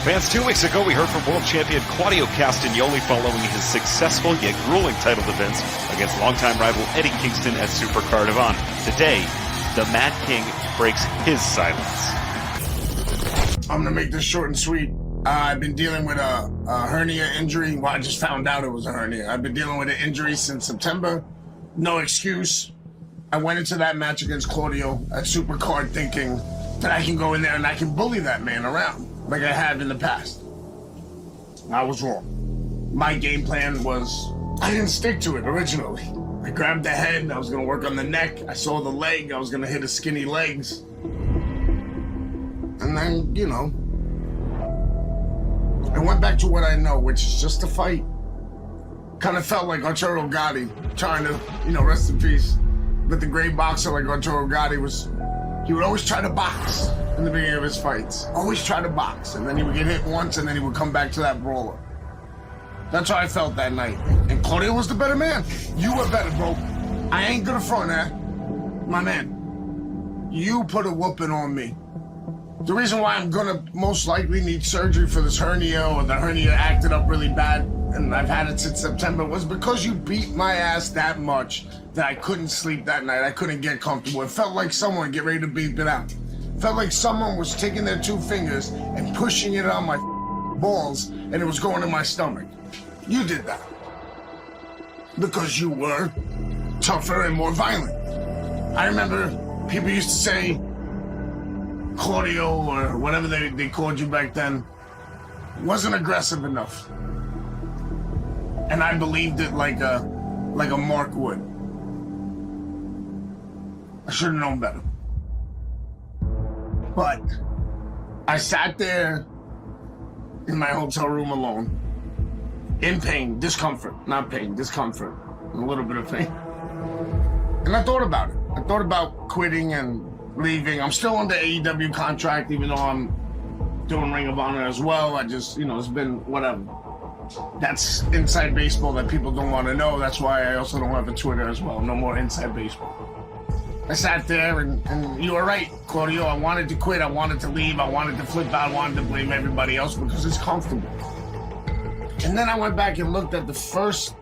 Fans, 2 weeks ago, we heard from world champion Claudio Castagnoli following his successful yet grueling title defense against longtime rival Eddie Kingston at Supercard of Honor. Today, the Mad King breaks his silence. I'm gonna make this short and sweet. I've been dealing with a hernia injury. Well, I just found out it was a hernia. I've been dealing with an injury since September. No excuse. I went into that match against Claudio at Supercard thinking that I can go in there and I can bully that man around like I have in the past. I was wrong. My game plan was, I didn't stick to it originally. I grabbed the head, I was gonna work on the neck. I saw the leg, I was gonna hit his skinny legs. And then, you know, I went back to what I know, which is just a fight. Kind of felt like Arturo Gatti trying to, rest in peace. But the great boxer like Arturo Gatti he would always try to box in the beginning of his fights. Always try to box. And then he would get hit once and then he would come back to that brawler. That's how I felt that night. And Claudio was the better man. You were better, bro. I ain't gonna front that. My man, you put a whooping on me. The reason why I'm gonna most likely need surgery for this hernia, or the hernia acted up really bad, and I've had it since September, was because you beat my ass that much that I couldn't sleep that night. I couldn't get comfortable. It felt like someone get ready to beep it out. It felt like someone was taking their 2 fingers and pushing it on my balls, and it was going in my stomach. You did that. Because you were tougher and more violent. I remember people used to say, Claudio, or whatever they called you back then, wasn't aggressive enough. And I believed it like a Mark would. I should have known better. But I sat there in my hotel room alone, in pain, discomfort, not pain, discomfort, and a little bit of pain. And I thought about it. I thought about quitting and leaving. I'm still under AEW contract, even though I'm doing Ring of Honor as well. I just, it's been whatever. That's inside baseball that people don't want to know. That's why I also don't have a Twitter as well. No more inside baseball. I sat there and you were right, Claudio. I wanted to quit. I wanted to leave. I wanted to flip out. I wanted to blame everybody else because it's comfortable. And then I went back and looked at the first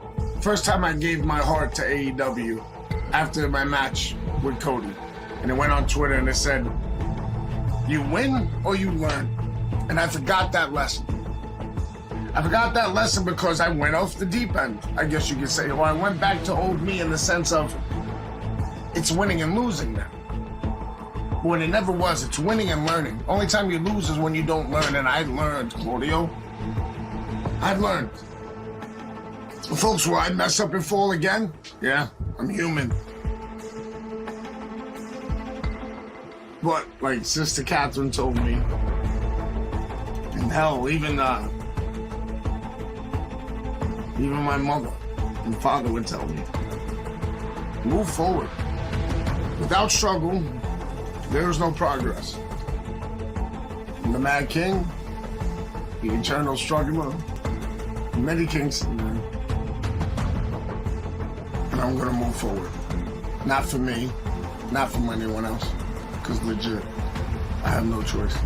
time I gave my heart to AEW after my match with Cody. And it went on Twitter and it said, you win or you learn. And I forgot that lesson. I forgot that lesson because I went off the deep end, I guess you could say. Or I went back to old me in the sense of, it's winning and losing now. When it never was, it's winning and learning. Only time you lose is when you don't learn, and I learned, Claudio. I've learned. Folks, will I mess up and fall again? Yeah, I'm human. But, like Sister Catherine told me, and hell, even my mother and father would tell me, move forward. Without struggle, there is no progress. I'm the Mad King, the eternal struggler, Eddie Kingston, man. And I'm gonna move forward. Not for me, not from anyone else. Because legit, I have no choice.